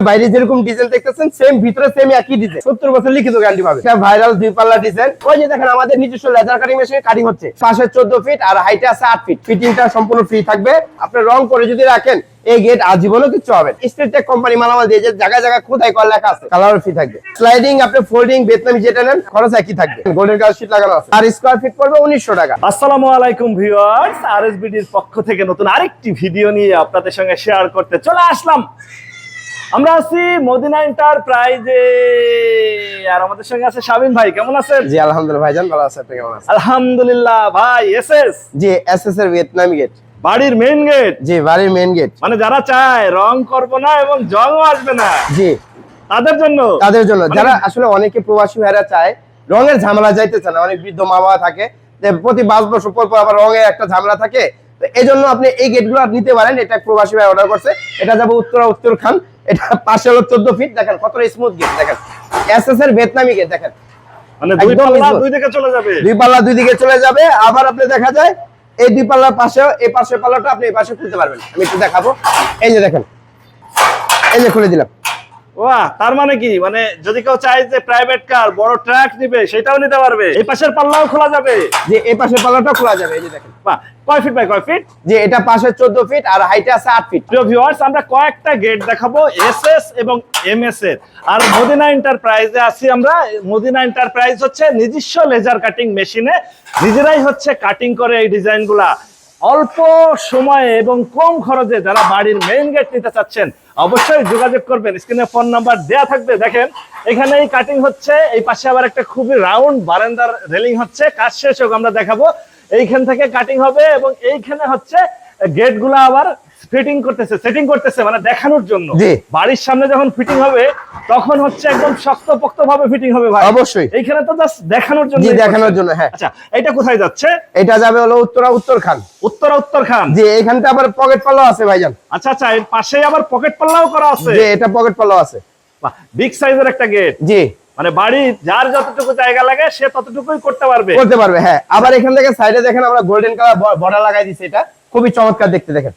বাইরে যেরকম ডিজাইন দেখতেছেন সেম ভিতরে সেম একই ডিজাইন 70 বছর লিখিত গ্যারান্টি পাবে। এটা ভাইরাল দুই পাল্লা ডিজাইন। ওই যে দেখেন আমাদের নিজস্ব লেজার কাটিং মেশিনে কাটিং হচ্ছে। পাশে 14 ফিট আর হাইটে আছে 8 ফিট। ফিটিংটা সম্পূর্ণ ফ্রি থাকবে। আপনি রং করে যদি রাখেন এই গেট আজীবনও কিছু হবে। স্টিলটেক কোম্পানি মালামাল দিয়ে যে জায়গা জায়গা খোদাই করা লেখা আছে, কালার ফ্রি থাকবে। স্লাইডিং আপনি ফোল্ডিং ভিয়েতনামি যেটা নেন খরচ একই থাকবে। গোল্ডেন কালার শীট লাগানো আছে আর স্কয়ার ফিট পড়বে 1900 টাকা। আসসালামু আলাইকুম ভিউয়ার্স, আরএসবিডির পক্ষ থেকে নতুন আরেকটি ভিডিও নিয়ে আপনাদের সঙ্গে শেয়ার করতে চলে আসলাম। আমরা আছি মদিনা এন্টারপ্রাইজে আর আমাদের সঙ্গে আছে শাবিন ভাই। কেমন আছেন? জি আলহামদুলিল্লাহ ভাইজান ভালো আছে। আপনি কেমন আছেন? আলহামদুলিল্লাহ ভাই। এসএস জি এসএস এর ভিয়েতনামি গেট, বাড়ির মেইন গেট। জি বাড়ির মেইন গেট, মানে যারা চায় রং করব না এবং জংও আসবে না, জি তাদের জন্য যারা আসলে অনেকে প্রবাসী ভাইরা চায় রঙের ঝামেলা যাইতে চায় না। অনেক বৃদ্ধ মা বাবা থাকে যে প্রতি 5 বছর পর পর আবার রঙের একটা ঝামেলা থাকে, তো এই জন্য আপনি এই গেটগুলো নিতে পারেন। এটা প্রবাসী ভাই অর্ডার করছে। এটা যাবে উত্তর খান। এটা পাশে হলো 14 ফিট। দেখেন কত স্মুথ গেট। দেখেন এসএস এর ভিয়েতনামি গেট। দেখেন মানে দুই পাল্লা দুই দিকে চলে যাবে, দুই পাল্লা দুই দিকে চলে যাবে। আবার আপনি দেখা যায় এই দুই পাল্লার পাশে এই পাশের পাল্লাটা আপনি এই পাশে খুলতে পারবেন। আমি একটু দেখাবো। এই যে দেখেন, এই যে খুলে দিলাম। বাহ, তার মানে কি, মানে যদি কেউ চায় যে প্রাইভেট কার বড় ট্রাক নিবে সেটাও নিতে পারবে। এই পাশের পাল্লাও খোলা যাবে, যে এই পাশের পাল্লাটা খোলা যাবে। এই যে দেখেন। বাহ, কয় ফিট বাই কয় ফিট? যে এটা পাশে 14 ফিট আর হাইটে আছে 8 ফিট। প্রিয় ভিউয়ার্স, আমরা কয়েকটা গেট দেখাবো এসএস এবং এমএস এর। আর মদিনা এন্টারপ্রাইজে আছি আমরা। মদিনা এন্টারপ্রাইজ হচ্ছে নিজস্ব লেজার কাটিং মেশিনে নিজেরাই হচ্ছে কাটিং করে এই ডিজাইনগুলা। অল্প সময়ে এবং কম খরচে যারা বাড়ির মেইন গেট নিতে চাচ্ছেন অবশ্যই যোগাযোগ করবেন। স্ক্রিনে ফোন নাম্বার দেয়া থাকবে। দেখেন এখানে এই কাটিং হচ্ছে, এই পাশে আবার একটা খুবই রাউন্ড বারান্দার রেলিং হচ্ছে। কাজ শেষ হোক আমরা দেখাবো। এইখান থেকে কাটিং হবে এবং এইখানে হচ্ছে গেট গুলা আবার ফিটিং করতেছে, সেটিং করতেছে, মানে দেখানোর জন্য। বাড়ির সামনে যখন ফিটিং হবে তখন হচ্ছে একদম শক্তপোক্ত ভাবে ফিটিং হবে ভাই। অবশ্যই এইখানে তো জাস্ট দেখানোর জন্য। জি দেখানোর জন্য। হ্যাঁ। আচ্ছা, এটা কোথায় যাচ্ছে? এটা যাবে হলো উত্তর খান। উত্তর খান। জি এখানটা আবার পকেট পাল্লা আছে ভাইজান। আচ্ছা আচ্ছা, এর পাশেই আবার পকেট পাল্লাও করা আছে। জি এটা পকেট পাল্লা আছে। বাহ, বিগ সাইজের একটা গেট। জি মানে বাড়ি যার যতটুকু জায়গা লাগে সে ততটুকুই করতে পারবে। হ্যাঁ। আবার এখান থেকে সাইডে দেখেন আমরা গোল্ডেন কালার বর্ডার লাগাই দিয়েছি। এটা খুবই চমৎকার দেখতে। দেখেন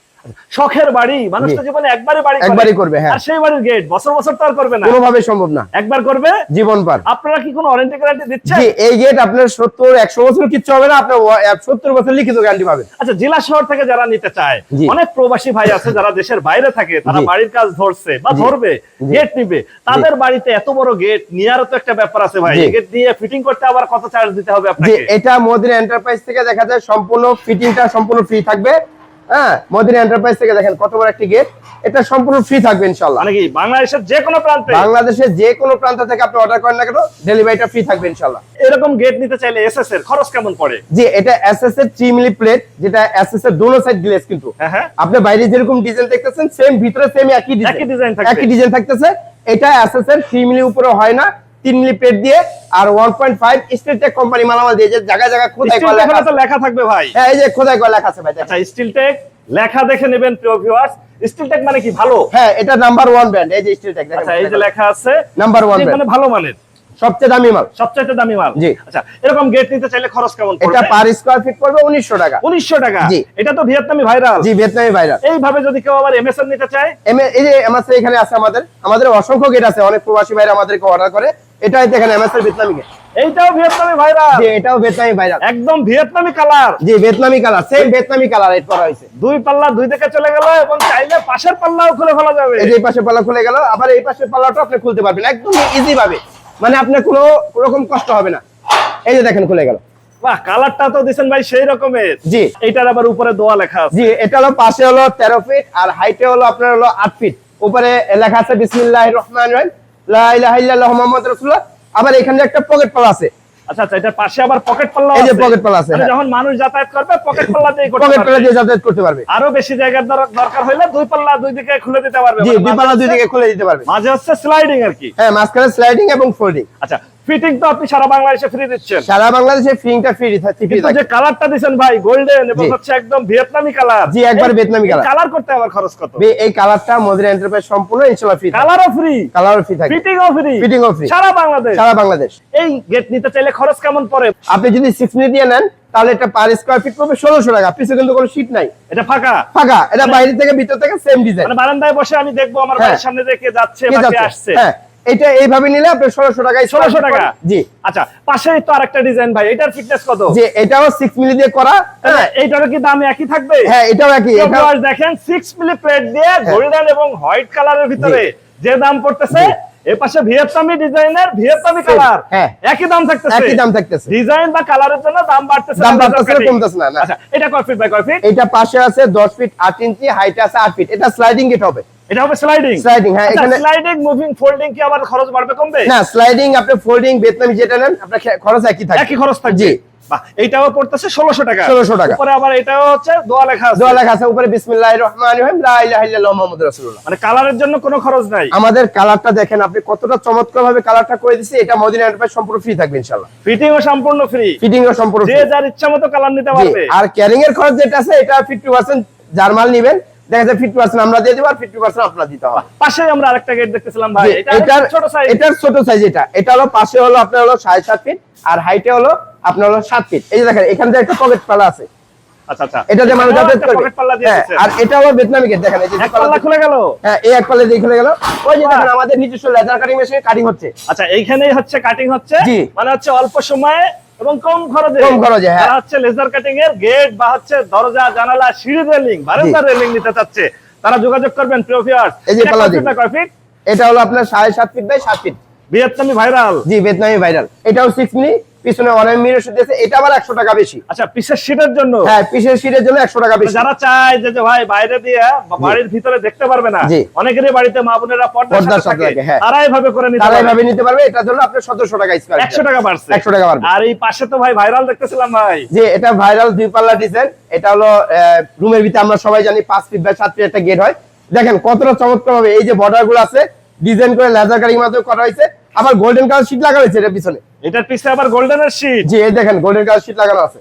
শখের বাড়ি, মানুষ তো জীবনে একবারই করবে। হ্যাঁ। আর সেই বাড়ির গেট বছর বছর তো আর করবে না, কোনোভাবে সম্ভব না। একবার করবে জীবন পার। আপনারা কি কোনো ওয়ারেন্টি গ্যারান্টি দিচ্ছেন? জি এই গেট আপনার 70-100 বছর কিচ্ছু হবে না, আপনার 70 বছর লিখিত গ্যারান্টি পাবেন। আচ্ছা, জেলা শহর থেকে যারা নিতে চায়, অনেক প্রবাসী ভাই আছে যারা দেশের বাইরে থাকে, তারা বাড়ির কাজ ধরছে বা ধরবে, গেট নিবে, তাদের বাড়িতে এত বড় গেট নেওয়ারও তো একটা ব্যাপার আছে ভাই। গেট দিয়ে ফিটিং করতে আবার কত চার্জ দিতে হবে আপনাকে? এটা মদিনা এন্টারপ্রাইজ থেকে দেখা যায় সম্পূর্ণ ফিটিংটা সম্পূর্ণ ফ্রি থাকবে। হ্যাঁ, মদিনা এন্টারপ্রাইজ থেকে দেখেন কত বড় একটা গেট। এটা সম্পূর্ণ ফ্রি থাকবে ইনশাআল্লাহ। মানে কি বাংলাদেশের যে কোনো প্রান্তে থেকে আপনি অর্ডার করেন না কেন, ডেলিভারিটা ফ্রি থাকবে ইনশাআল্লাহ। এরকম গেট নিতে চাইলে এসএস এর খরচ কেমন পড়ে? জি এটা এসএস এর 3 মিলি প্লেট, যেটা এসএস এর দোনো সাইড গ্লেজ। কিন্তু আপনি বাইরে যেরকম ডিজাইন দেখতেছেন সেম ভিতরে সেম একই ডিজাইন থাকতেছে। এটা এসএস এর 3 মিলি উপরে হয় না, 3 মিলি প্লেট দিয়ে আর 1.5 স্টিলটেক কোম্পানি মালামাল দিয়ে যে জায়গা জায়গা খোদাই করা লেখা থাকবে ভাই। হ্যাঁ এই যে খোদাই করা লেখা আছে ভাই। আচ্ছা, স্টিলটেক লেখা দেখে নেবেন প্রিয় ভিউয়ার্স। স্টিলটেক মানে কি ভালো? হ্যাঁ এটা নাম্বার 1 ব্র্যান্ড। এই যে স্টিলটেক দেখেন। আচ্ছা, এই যে লেখা আছে নাম্বার 1 মানে ভালো মানের, সবচেয়ে দামি মাল, সবচেয়ে দামি মাল। জি। আচ্ছা, এরকম গেট নিতে চাইলে খরচ কেমন পড়বে? এটা পার স্কয়ার ফিট পড়বে 1900 টাকা। 1900 টাকা। জি। এটা তো ভিয়েতনামি ভাইরাল। জি ভিয়েতনামি ভাইরাল। এইভাবে যদি কেউ আবার এমএসএন নিতে চায়, এই যে এমএসএ এখানে আছে আমাদের অসংখ্য গেট আছে। অনেক প্রবাসী ভাইরা আমাদেরকে অর্ডার করে। এটাই দেখেন এমএসএ ভিয়েতনামি গেট। এইটাও ভিয়েতনামি ভাইরাল। জি এটাও ভিয়েতনামি ভাইরাল, একদম ভিয়েতনামি কালার। জি ভিয়েতনামি কালার, সেম ভিয়েতনামি কালার এড করা হয়েছে। দুই পাল্লা দুই দিকে চলে গেল এবং চাইলে পাশের পাল্লাও খুলে ফেলা যাবে। এই যে পাশের পাল্লা খুলে গেল, আবার এই পাশের পাল্লাটা আপনি খুলতে পারবেন একদম ইজি ভাবে। মানে আপনার কোনো রকম কষ্ট হবে না। এই যে দেখেন খুলে গেল। বাহ, কালারটা তো দিবেন ভাই সেই রকমের। জি এইটার আবার উপরে দোয়া লেখা আছে। জি এটা হলো পাশে হলো 13 ফিট আর হাইটে হলো আপনার হলো 8 ফিট। উপরে লেখা আছে বিসমিল্লাহির রহমানির রহিম, লা ইলাহা ইল্লাল্লাহু মুহাম্মাদুর রাসূলুল্লাহ। আবার এখানে একটা পকেট পাল্লা আছে। আচ্ছা আচ্ছা, এটার পাশে আবার পকেট পাল্লা আছে। এই যে পকেট পাল্লা আছে। যখন মানুষ যাতায়াত করবে পকেট পাল্লা দিয়ে করতে পারবে। পকেট পাল্লা দিয়ে যাতায়াত করতে পারবে। আরো বেশি জায়গার দরকার হলে দুই পাল্লা দুই দিকে খুলে দিতে পারবে। জি দুই পাল্লা দুই দিকে খুলে দিতে পারবে। মাঝে হচ্ছে স্লাইডিং আর কি। হ্যাঁ, মাঝখানে স্লাইডিং এবং ফোল্ডিং। আচ্ছা, ফিটিং তো আপনি সারা বাংলাদেশে ফ্রি দিচ্ছেন। সারা বাংলাদেশে ফিটিংটা ফ্রি থাকছে। কিন্তু যে কালারটা দিবেন ভাই গোল্ডেন এবং হচ্ছে একদম ভিয়েতনামি কালার। জি, একবার ভিয়েতনামি কালার। কালার করতে আবার খরচ কত? এই কালারটা মদিনা এন্টারপ্রাইজ সম্পূর্ণ ইনশাআল্লাহ ফ্রি। কালারও ফ্রি, কালারও ফ্রি থাকে, ফিটিংও ফ্রি, ফিটিংও ফ্রি সারা বাংলাদেশ। সারা বাংলাদেশ। এই গেট নিতে চাইলে খরচ কেমন পড়ে? আপনি যদি 6 মিলি দিয়ে নেন তাহলে এটা পার স্কয়ার ফিট পড়বে 1600 টাকা। পিছে কিন্তু কোনো শীট নাই, এটা ফাঁকা ফাঁকা। এটা বাইরে থেকে ভিতর থেকে সেম ডিজাইন। মানে বারান্দায় বসে আমি দেখবো আমার বাড়ির সামনে দেখে যাচ্ছে বা কে আসছে। হ্যাঁ, এটা এইভাবে নিলে আপনি 1600 টাকায় 1600 টাকা। জি। আচ্ছা, পাশেই তো আরেকটা ডিজাইন ভাই, এটার ফিটনেস কত? যে এটাও 6 মিলি দিয়ে করা। হ্যাঁ, এইটারও কি দাম একই থাকবে? হ্যাঁ, এটাও একই। এটাও দেখেন 6 মিলি প্লেট দিয়ে গোল্ডেন এবং হোয়াইট কালারের ভিতরে যে দাম পড়তেছে, এই পাশে ভিয়েতনামি ডিজাইনের ভিয়েতনামি কালার, একই দাম থাকতেছে। একই দাম থাকতেছে। ডিজাইন বা কালারের জন্য দাম বাড়তেছে, দাম বাড়তেছে, কমতেছে না। আচ্ছা, এটা কয় ফিট বাই কয় ফিট? এটা পাশে আছে 10 ফিট 8 ইঞ্চি, হাইটে আছে 8 ফিট। এটা স্লাইডিং গেট হবে। এটা হবে স্লাইডিং। স্লাইডিং, হ্যাঁ। এখানে এখানে স্লাইডিং, মুভিং, ফোল্ডিং কি আবার খরচ বাড়বে কমবে? না, স্লাইডিং আপনি ফোল্ডিং ভিয়েতনামি যেটা নেন আপনার খরচ একই থাকবে। একই খরচ থাকবে। জি। বাহ, এইটাও পড়তেছে 1600 টাকা। 1600 টাকা। উপরে আবার এটাও হচ্ছে দোয়া লেখা আছে। দোয়া লেখা আছে উপরে, বিসমিল্লাহির রহমানির রহিম, লা ইলাহা ইল্লাল্লাহু মুহাম্মাদুর রাসূলুল্লাহ। মানে কালারের জন্য কোনো খরচ নাই। আমাদের কালারটা দেখেন আপনি কতটা চমৎকার ভাবে কালারটা করে দিছি। এটা মদিনা এন্টারপ্রাইজ সম্পূর্ণ ফ্রি থাকবে ইনশাআল্লাহ। ফিটিংও সম্পূর্ণ ফ্রি। ফিটিংও সম্পূর্ণ যে ফ্রি। যার ইচ্ছা মতো কালার নিতে জি। পারবে। আর ক্যারিং এর খরচ যেটা আছে এটা 50% যার মাল নেবেন, দেখা যায় 50% আমরা দিয়ে দেব আর 50% আপনারা দিতে হবে। পাশে আমরা আরেকটা গেট দেখতেছিলাম ভাই, এটার ছোট সাইজ। এটার ছোট সাইজ। এটা হলো পাশে হলো আপনার হলো 7.5 ফিট আর হাইটে হলো আপনার হলো 7 ফিট। এই যে দেখেন এখানে একটা পকেট পাল্লা আছে। আচ্ছা আচ্ছা, এটা যে মানুষ যাতায়াত করবে। পকেট পাল্লা দিয়ে দিয়েছে। আর এটা হলো ভিয়েতনামি গেট। দেখেন এই যে এক পাল্লা খুলে গেল। হ্যাঁ, এই এক পাল্লা দিয়ে খুলে গেল। ওই যে দেখেন আমাদের নিজস্ব লেজার কাটিং মেশিনে কাটিং হচ্ছে। আচ্ছা, এইখানেই হচ্ছে কাটিং হচ্ছে। জি। মানে হচ্ছে অল্প সময়ে এবং কম খরচে। কম খরচে, হ্যাঁ। যারা হচ্ছে লেজার কাটিং এর গেট বা হচ্ছে দরজা জানালা সিঁড়ি রেলিং বারান্দা রেলিং নিতে চাচ্ছে, তারা যোগাযোগ করবেন প্রিয় ভিউয়ার্স। এই যে পাল্লা দিন। কয় ফিট? এটা হলো আপনার 7.5 ফিট বাই 7 ফিট। ভিয়েতনামি ভাইরাল। জি, ভিয়েতনামি ভাইরাল। এটাও 6 মিলি, পিছনে অনেক মিরর শুট দিয়েছে। এটা আবার 100 টাকা বেশি। আচ্ছা, পিসের শীটের জন্য? হ্যাঁ, পিছের শীটের জন্য 100 টাকা বেশি। যারা চায় যে ভাই বাইরে দিয়ে বাড়ির ভিতরে দেখতে পারবে না, জি। অনেকেরই বাড়িতে মা বোনেরা পর্দার সাথে থাকে, হ্যাঁ। তারা এইভাবে করে নিতে তারা পারবে। এইভাবে নিতে পারবে। এটার জন্য আপনার 1700 টাকা স্কয়ার। 100 টাকা বাড়ছে। 100 টাকা বাড়বে। আর এই পাশে তো ভাই ভাইরাল দেখতেছিলাম ভাই। যে এটা ভাইরাল 2 পাল্লা ডিজাইন। এটা হলো রুমের ভিতরে আমরা সবাই জানি 5 ফিট বাই 7 ফিট একটা গেট হয়। দেখেন কতটা চমৎকার ভাবে এই যে বর্ডার গুলো আছে ডিজাইন করে লেজার কাটিং মাধ্যমে করা হয়েছে। আবার গোল্ডেন কালার শীট লাগানো হয়েছে এর পিছনে। এটার পিছে আবার গোল্ডেনের শীট। জি, এই দেখেন গোল্ডেন কালার শীট লাগানো আছে।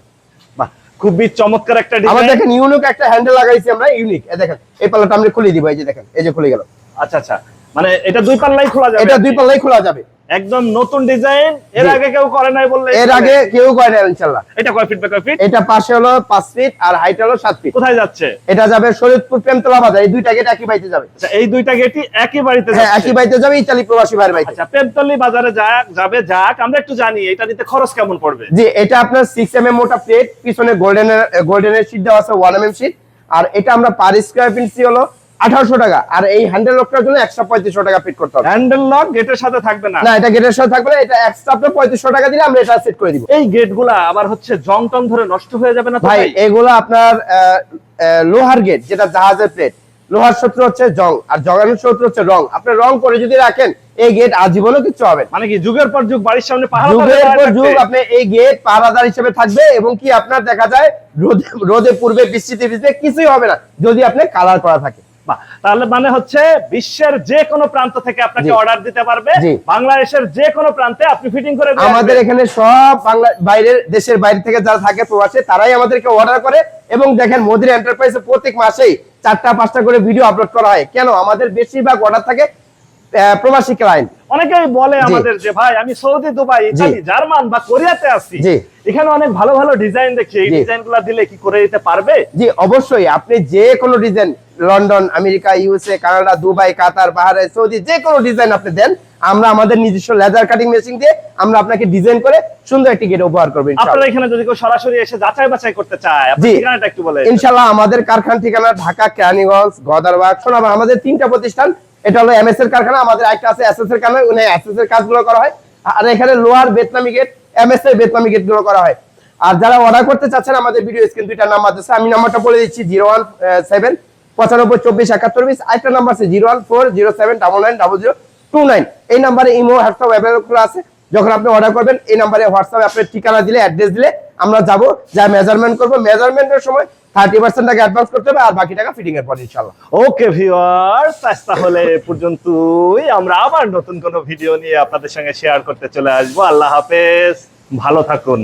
বাহ, খুবই চমৎকার একটা আবার ডিজাইন। দেখেন ইউনিক একটা হ্যান্ডেল লাগাইছি আমরা, ইউনিক। এই দেখেন এই পাল্লাটা আমরা খুলে দিব। এই যে দেখেন, এই যে খুলে গেল। আচ্ছা আচ্ছা, মানে এটা 2 পাল্লাই খোলা যাবে? এটা 2 পাল্লাই খোলা যাবে। একদম নতুন ডিজাইন, এর জি। আগে কেউ করে নাই বললে? এর আগে কেউ করে না ইনশাআল্লাহ। এটা কয় ফিট বাই কয় ফিট? এটা পাশে হলো 5 ফিট আর হাইট হলো 7 ফিট। কোথায় যাচ্ছে? এটা যাবে শরীয়তপুর প্রেমতলা বাজার। এই দুইটা গেট একই বাইতে যাবে। আচ্ছা, এই দুইটা গেটই একই বাড়িতে হ্যাঁ, যাচ্ছে? একই বাইতে যাবে, ইতালি প্রবাসী ভাইয়ের বাইতে। আচ্ছা, প্রেমতলী বাজারে যাবে আমরা একটু জানি এটা নিতে খরচ কেমন পড়বে? জি, এটা আপনার 6 mm মোটা প্লেট, পিছনে গোল্ডেনের শীট দেওয়া আছে 1 mm শীট। আর এটা আমরা পার স্কয়ার ফিট হলো 1800 টাকা। আর এই হ্যান্ডেল লকটার জন্য এক্সট্রা 3500 টাকা ফিট করতে হবে। হ্যান্ডেল লক গেটের সাথে থাকবে না? না, এটা গেটের সাথে থাকবে না। এটা এক্সট্রা আপনি 3500 টাকা দিলে আমরা এটা সেট করে দিব। এই গেটগুলা আবার হচ্ছে জং টং ধরে নষ্ট হয়ে যাবে না তো ভাই ভাই? এগুলো আপনার লোহার গেট, যেটা জাহাজের প্লেট। লোহার শত্রু হচ্ছে জং, আর জঙের শত্রু হচ্ছে রং। আপনি রং করে যদি রাখেন এই গেট আজীবনও কিছু হবে না। মানে কি যুগের পর যুগ বাড়ির সামনে পাহাড় যুগের পর যুগ আপনি এই গেট পাহারাদার হিসেবে থাকবে। এবং কি আপনার দেখা যায় রোদে পূর্বে বৃষ্টিতে ভিজতে কিছুই হবে না যদি আপনি কালার করা থাকে। তাহলে মানে হচ্ছে বিশ্বের যে কোনো প্রান্ত থেকে আপনাকে অর্ডার দিতে পারবে, বাংলাদেশের যে কোনো প্রান্তে আপনি ফিটিং করে দিবেন। আমাদের এখানে সব দেশের বাইরে থেকে যারা থাকে প্রবাসে তারাই আমাদেরকে অর্ডার করে। এবং দেখেন মদিনা এন্টারপ্রাইজে প্রত্যেক মাসেই 4টা-5টা করে ভিডিও আপলোড করা হয়। কেন? আমাদের বেশিরভাগ অর্ডার থাকে প্রবাসী ক্লায়েন্ট। অনেকেই বলে আমাদের যে ভাই আমি সৌদি, দুবাই, ইতালি, জার্মান বা কোরিয়াতে আছি, এখানে অনেক ভালো ভালো ডিজাইন দেখছি, এই ডিজাইনগুলো দিলে কি করে দিতে পারবে? জি, অবশ্যই। আপনি যে কোনো design, London, America, USA, Canada, Dubai, Qatar, Bahrain, Saudi, যে কোনো ডিজাইন আপনি দেন, আমরা আমাদের নিজস্ব লেজার কাটিং মেশিন দিয়ে আমরা আপনাকে ডিজাইন করে সুন্দর একটি গেট উপহার করব ইনশাআল্লাহ। আপনারা এখানে যদি কেউ সরাসরি এসে যাচাই বাছাই করতে চায়, আপনার ঠিকানাটা একটু বলেন। ইনশাআল্লাহ আমাদের কারখানা ঠিকানা ঢাকা, কেরানীগঞ্জ, গদারবাগ, সোনাবাগ। আমাদের 3টা প্রতিষ্ঠান। এটা হলো এমএস এর কারখানা, আমাদের একটা আছে এসএস এর কারখানা, ওখানে এসএস এর কাজগুলো করা হয়। আর এখানে লোহার ভিয়েতনামি গেট, এমএস এর ভিয়েতনামি গেট গুলো করা হয়। আর যারা অর্ডার করতে চাচ্ছেন আমাদের ভিডিও স্ক্রিন 2টা নাম্বার আছে, আমি নাম্বারটা বলে দিচ্ছি 017 95 24 71 20। আরেকটা নাম্বার আছে 01407990029। এই নাম্বারে ইমো, হোয়াটসঅ্যাপ অ্যাভেলেবল আছে। যখন আপনি অর্ডার করবেন এই নাম্বারে হোয়াটসঅ্যাপে আপনার ঠিকানা দিলে, অ্যাড্রেস দিলে আমরা যাব, যা মেজারমেন্ট করব। মেজারমেন্টের সময় 30% টাকা অ্যাডভান্স করতে হবে আর বাকি টাকা ফিটিং এর পর ইনশাআল্লাহ। ওকে ভিউয়ার্স, তাহলে এ পর্যন্তই। আমরা আবার নতুন কোনো ভিডিও নিয়ে আপনাদের সঙ্গে শেয়ার করতে চলে আসবো। আল্লাহ হাফেজ, ভালো থাকুন।